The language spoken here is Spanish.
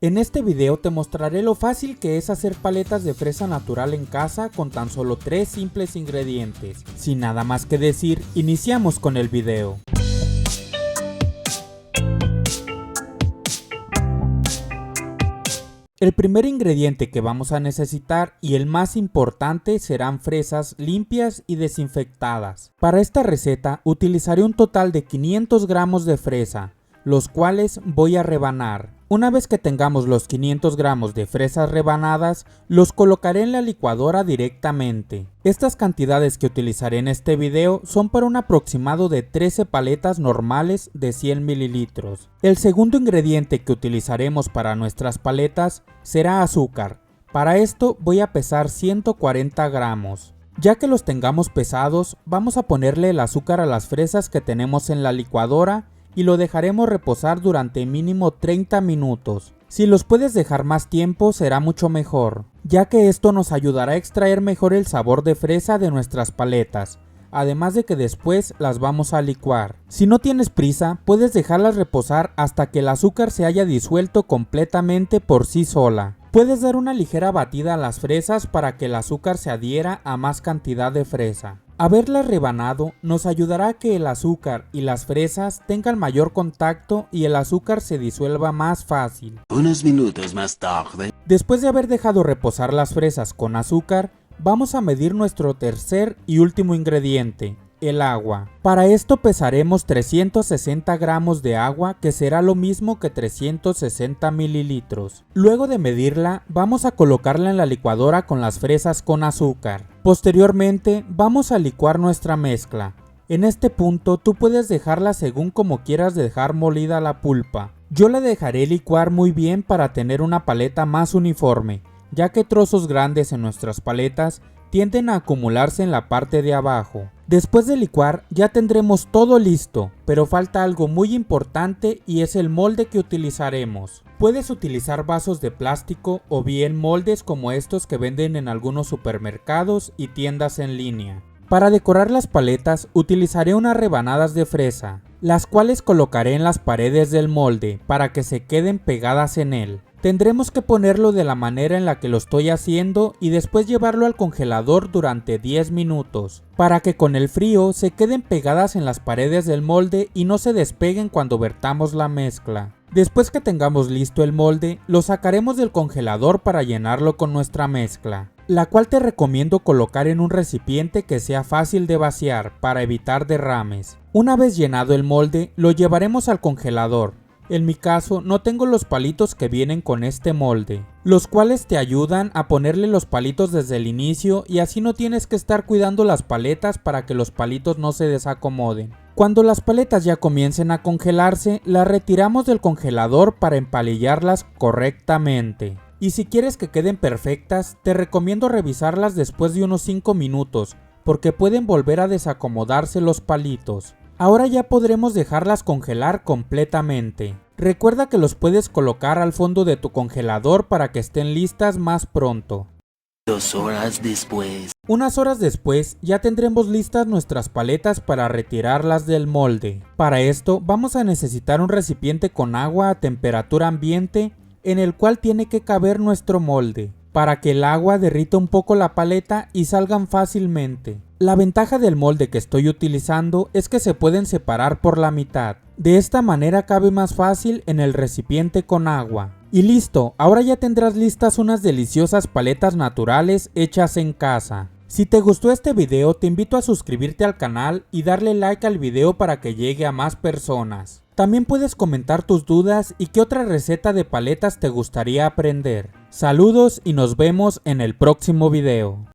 En este video te mostraré lo fácil que es hacer paletas de fresa natural en casa con tan solo 3 simples ingredientes. Sin nada más que decir, iniciamos con el video. El primer ingrediente que vamos a necesitar y el más importante serán fresas limpias y desinfectadas. Para esta receta utilizaré un total de 500 gramos de fresa, los cuales voy a rebanar. Una vez que tengamos los 500 gramos de fresas rebanadas, los colocaré en la licuadora directamente. Estas cantidades que utilizaré en este video son para un aproximado de 13 paletas normales de 100 mililitros. El segundo ingrediente que utilizaremos para nuestras paletas será azúcar. Para esto voy a pesar 140 gramos. Ya que los tengamos pesados, vamos a ponerle el azúcar a las fresas que tenemos en la licuadora y lo dejaremos reposar durante mínimo 30 minutos. Si los puedes dejar más tiempo será mucho mejor, ya que esto nos ayudará a extraer mejor el sabor de fresa de nuestras paletas, además de que después las vamos a licuar. Si no tienes prisa, puedes dejarlas reposar hasta que el azúcar se haya disuelto completamente por sí sola. Puedes dar una ligera batida a las fresas para que el azúcar se adhiera a más cantidad de fresa. Haberlas rebanado nos ayudará a que el azúcar y las fresas tengan mayor contacto y el azúcar se disuelva más fácil. Unos minutos más tarde. Después de haber dejado reposar las fresas con azúcar, vamos a medir nuestro tercer y último ingrediente, el agua. Para esto pesaremos 360 gramos de agua, que será lo mismo que 360 mililitros. Luego de medirla, vamos a colocarla en la licuadora con las fresas con azúcar. Posteriormente, vamos a licuar nuestra mezcla. En este punto, tú puedes dejarla según como quieras dejar molida la pulpa. Yo la dejaré licuar muy bien para tener una paleta más uniforme, ya que trozos grandes en nuestras paletas tienden a acumularse en la parte de abajo. Después de licuar ya tendremos todo listo, pero falta algo muy importante y es el molde que utilizaremos. Puedes utilizar vasos de plástico o bien moldes como estos que venden en algunos supermercados y tiendas en línea. Para decorar las paletas utilizaré unas rebanadas de fresa, las cuales colocaré en las paredes del molde para que se queden pegadas en él. Tendremos que ponerlo de la manera en la que lo estoy haciendo y después llevarlo al congelador durante 10 minutos, para que con el frío se queden pegadas en las paredes del molde y no se despeguen cuando vertamos la mezcla. Después que tengamos listo el molde, lo sacaremos del congelador para llenarlo con nuestra mezcla, la cual te recomiendo colocar en un recipiente que sea fácil de vaciar para evitar derrames. Una vez llenado el molde, lo llevaremos al congelador. En mi caso no tengo los palitos que vienen con este molde, los cuales te ayudan a ponerle los palitos desde el inicio y así no tienes que estar cuidando las paletas para que los palitos no se desacomoden. Cuando las paletas ya comiencen a congelarse, las retiramos del congelador para empalillarlas correctamente. Y si quieres que queden perfectas, te recomiendo revisarlas después de unos 5 minutos, porque pueden volver a desacomodarse los palitos. Ahora ya podremos dejarlas congelar completamente. Recuerda que los puedes colocar al fondo de tu congelador para que estén listas más pronto. 2 horas después. Unas horas después ya tendremos listas nuestras paletas para retirarlas del molde. Para esto vamos a necesitar un recipiente con agua a temperatura ambiente en el cual tiene que caber nuestro molde, para que el agua derrita un poco la paleta y salgan fácilmente. La ventaja del molde que estoy utilizando es que se pueden separar por la mitad. De esta manera cabe más fácil en el recipiente con agua. Y listo, ahora ya tendrás listas unas deliciosas paletas naturales hechas en casa. Si te gustó este video, te invito a suscribirte al canal y darle like al video para que llegue a más personas. También puedes comentar tus dudas y qué otra receta de paletas te gustaría aprender. Saludos y nos vemos en el próximo video.